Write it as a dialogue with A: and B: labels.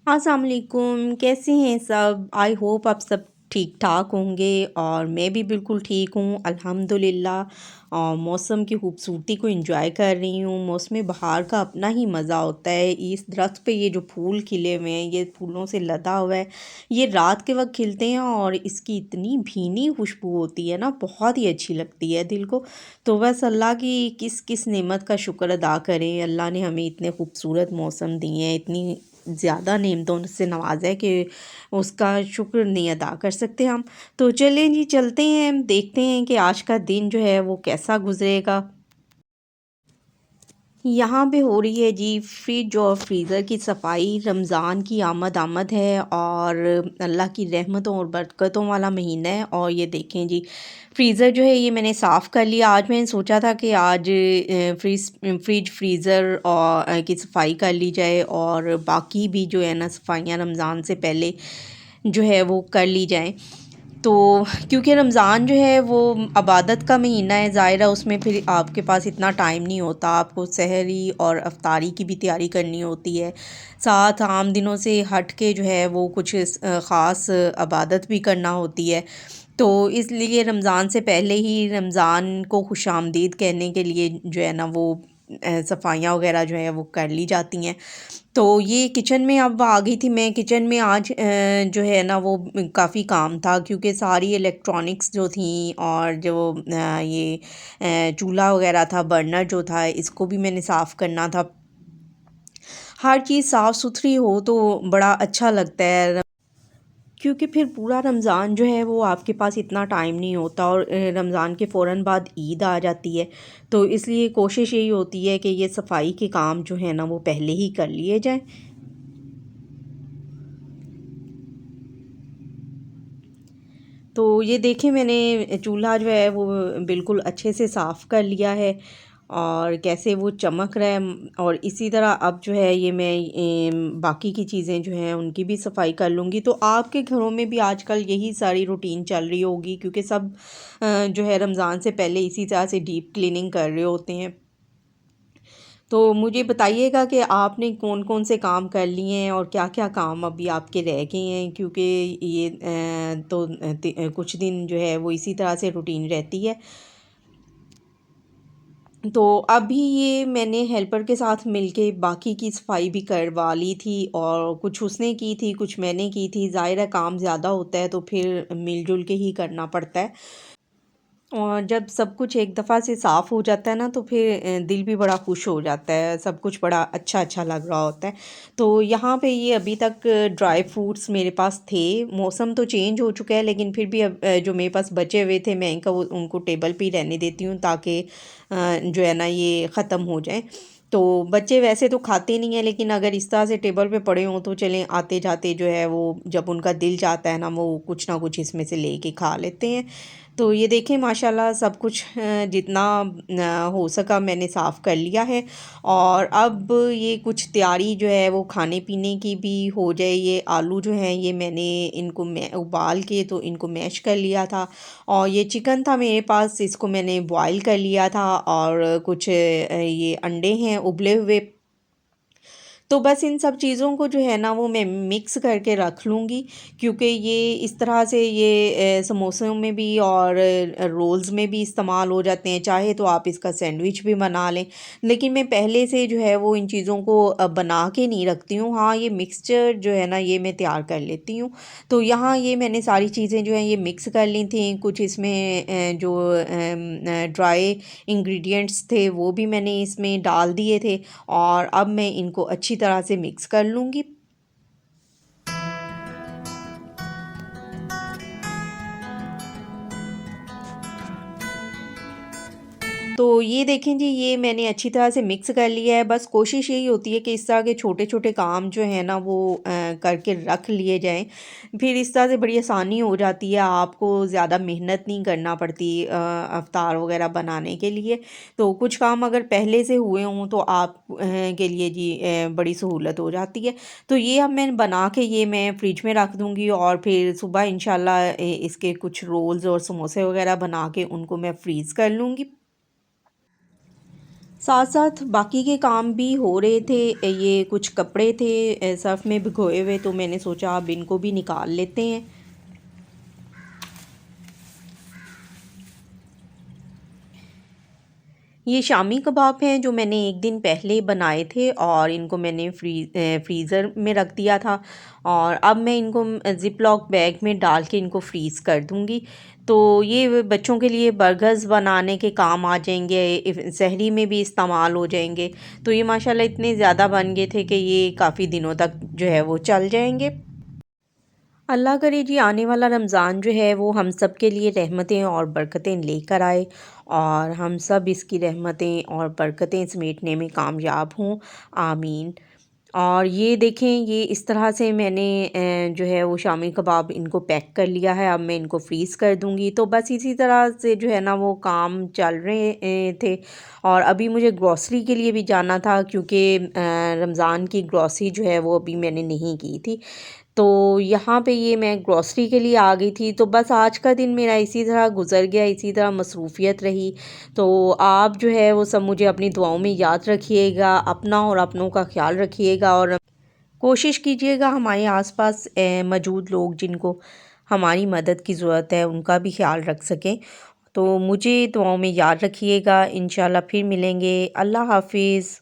A: अस्सलाम वालेकुम, कैसे हैं सब? आई होप आप सब ठीक ठाक होंगे और मैं भी बिल्कुल ठीक हूँ अल्हम्दुलिल्लाह। और मौसम की खूबसूरती को एंजॉय कर रही हूँ। मौसम बहार का अपना ही मज़ा होता है। इस दरख्त पे ये जो फूल खिले हुए हैं, ये फूलों से लदा हुआ है, ये रात के वक्त खिलते हैं और इसकी इतनी भीनी खुशबू होती है ना, बहुत ही अच्छी लगती है दिल को। तो बस अल्लाह की किस किस नेमत का शुक्र अदा करें। अल्लाह ने हमें इतने खूबसूरत मौसम दिए हैं, इतनी ज़्यादा नेमतों से नवाजा है कि उसका शुक्र नहीं अदा कर सकते हम। तो चलें जी, चलते हैं, देखते हैं कि आज का दिन जो है वो कैसा गुजरेगा। यहाँ पे हो रही है जी फ्रिज और फ्रीज़र की सफाई। रमज़ान की आमद है और अल्लाह की रहमतों और बरकतों वाला महीना है। और ये देखें जी, फ्रीज़र जो है ये मैंने साफ़ कर लिया। आज मैंने सोचा था कि आज फ्रिज फ्रीज़र और की सफाई कर ली जाए और बाकी भी जो है ना सफाइयाँ रमज़ान से पहले जो है वो कर ली जाएं। तो क्योंकि रमज़ान जो है वो इबादत का महीना है, ज़ाहिर है उसमें फिर आपके पास इतना टाइम नहीं होता। आपको सहरी और अफ्तारी की भी तैयारी करनी होती है, साथ आम दिनों से हट के जो है वो कुछ ख़ास इबादत भी करना होती है। तो इसलिए रमज़ान से पहले ही रमज़ान को खुशामदीद कहने के लिए जो है ना वो सफाइयाँ वगैरह जो है वो कर ली जाती हैं। तो ये किचन में अब आ गई थी मैं। किचन में आज जो है ना वो काफ़ी काम था क्योंकि सारी इलेक्ट्रॉनिक्स जो थी और जो ये चूल्हा वगैरह था, बर्नर जो था, इसको भी मैंने साफ़ करना था। हर चीज़ साफ़ सुथरी हो तो बड़ा अच्छा लगता है, क्योंकि फिर पूरा रमज़ान जो है वो आपके पास इतना टाइम नहीं होता और रमज़ान के फ़ौरन बाद ईद आ जाती है। तो इसलिए कोशिश यही होती है कि ये सफाई के काम जो है ना वो पहले ही कर लिए जाएं। तो ये देखें, मैंने चूल्हा जो है वो बिल्कुल अच्छे से साफ़ कर लिया है और कैसे वो चमक रहा है। और इसी तरह अब जो है ये मैं बाकी की चीज़ें जो हैं उनकी भी सफाई कर लूँगी। तो आपके घरों में भी आजकल यही सारी रूटीन चल रही होगी क्योंकि सब जो है रमज़ान से पहले इसी तरह से डीप क्लीनिंग कर रहे होते हैं। तो मुझे बताइएगा कि आपने कौन-कौन से काम कर लिए हैं और क्या-क्या काम अभी आपके रह गए हैं, क्योंकि ये कुछ दिन जो है वो इसी तरह से रूटीन रहती है। तो अभी ये मैंने हेल्पर के साथ मिलके बाकी की सफाई भी करवा ली थी और कुछ उसने की थी, कुछ मैंने की थी। ज़ाहिर है काम ज़्यादा होता है तो फिर मिल-जुल के ही करना पड़ता है। और जब सब कुछ एक दफ़ा से साफ़ हो जाता है ना तो फिर दिल भी बड़ा खुश हो जाता है, सब कुछ बड़ा अच्छा-अच्छा लग रहा होता है। तो यहाँ पे ये अभी तक ड्राई फ्रूट्स मेरे पास थे। मौसम तो चेंज हो चुका है लेकिन फिर भी अब जो मेरे पास बचे हुए थे मैं इनका वो उनको टेबल पे ही रहने देती हूँ ताकि जो है ना ये ख़त्म हो जाएँ। तो बच्चे वैसे तो खाते नहीं हैं लेकिन अगर इस तरह से टेबल पे पड़े हों तो चलें आते-जाते जो है वो जब उनका दिल चाहता है ना वो कुछ ना कुछ इसमें से लेके खा लेते हैं। तो ये देखें माशाल्लाह सब कुछ जितना हो सका मैंने साफ़ कर लिया है। और अब ये कुछ तैयारी जो है वो खाने पीने की भी हो जाए। ये आलू जो हैं ये मैंने इनको मैं उबाल के तो इनको मैश कर लिया था और ये चिकन था मेरे पास, इसको मैंने बॉयल कर लिया था और कुछ ये अंडे हैं उबले हुए। तो बस इन सब चीज़ों को जो है ना वो मैं मिक्स करके रख लूँगी क्योंकि ये इस तरह से ये समोसों में भी और रोल्स में भी इस्तेमाल हो जाते हैं। चाहे तो आप इसका सैंडविच भी बना लें, लेकिन मैं पहले से जो है वो इन चीज़ों को बना के नहीं रखती हूँ। हाँ, ये मिक्सचर जो है ना ये मैं तैयार कर लेती हूँ। तो यहाँ ये मैंने सारी चीज़ें जो हैं ये मिक्स कर ली थी। कुछ इसमें जो ड्राई इंग्रेडिएंट्स थे वो भी मैंने इसमें डाल दिए थे और अब मैं इनको अच्छी तरह से मिक्स कर लूँगी। तो ये देखें जी, ये मैंने अच्छी तरह से मिक्स कर लिया है। बस कोशिश यही होती है कि इस तरह के छोटे-छोटे काम जो हैं ना वो करके रख लिए जाएँ। फिर इस तरह से बड़ी आसानी हो जाती है, आपको ज़्यादा मेहनत नहीं करना पड़ती अफ्तार वग़ैरह बनाने के लिए। तो कुछ काम अगर पहले से हुए हों तो आप के लिए जी बड़ी सहूलत हो जाती है। तो ये अब मैं बना के ये मैं फ्रिज में रख दूँगी और फिर सुबह इंशाल्लाह इसके कुछ रोल्स और समोसे वग़ैरह बना के उनको मैं फ्रीज़ कर लूँगी। साथ-साथ बाकी के काम भी हो रहे थे। ये कुछ कपड़े थे सर्फ़ में भिगोए हुए, तो मैंने सोचा अब इनको भी निकाल लेते हैं। ये शामी कबाब हैं जो मैंने एक दिन पहले बनाए थे और इनको मैंने फ्रीज़र में रख दिया था और अब मैं इनको ज़िप-लॉक बैग में डाल के इनको फ्रीज़ कर दूँगी। तो ये बच्चों के लिए बर्गर्स बनाने के काम आ जाएँगे, सहरी में भी इस्तेमाल हो जाएँगे। तो ये माशाल्लाह इतने ज़्यादा बन गए थे कि ये काफ़ी दिनों तक जो है वो चल जाएँगे। अल्लाह करे जी आने वाला रमज़ान जो है वो हम सब के लिए रहमतें और बरकतें लेकर आए और हम सब इसकी रहमतें और बरकतें समेटने में कामयाब हों, आमीन। और ये देखें, ये इस तरह से मैंने जो है वो शामी कबाब इनको पैक कर लिया है। अब मैं इनको फ्रीज़ कर दूँगी। तो बस इसी तरह से जो है ना वो काम चल रहे थे और अभी मुझे ग्रॉसरी के लिए भी जाना था क्योंकि रमज़ान की ग्रॉसरी जो है वो अभी मैंने नहीं की थी। तो यहाँ पे ये मैं ग्रॉसरी के लिए आ गई थी, तो बस आज का दिन मेरा इसी तरह गुज़र गया, इसी तरह मसरूफ़ियत रही। तो आप जो है वो सब मुझे अपनी दुआओं में याद रखिएगा, अपना और अपनों का ख़्याल रखिएगा और कोशिश कीजिएगा हमारे आस-पास मौजूद लोग जिनको हमारी मदद की ज़रूरत है, उनका भी ख़्याल रख सकें। तो मुझे दुआओं में याद रखिएगा, इंशाल्लाह फिर मिलेंगे। अल्लाह हाफ़िज़।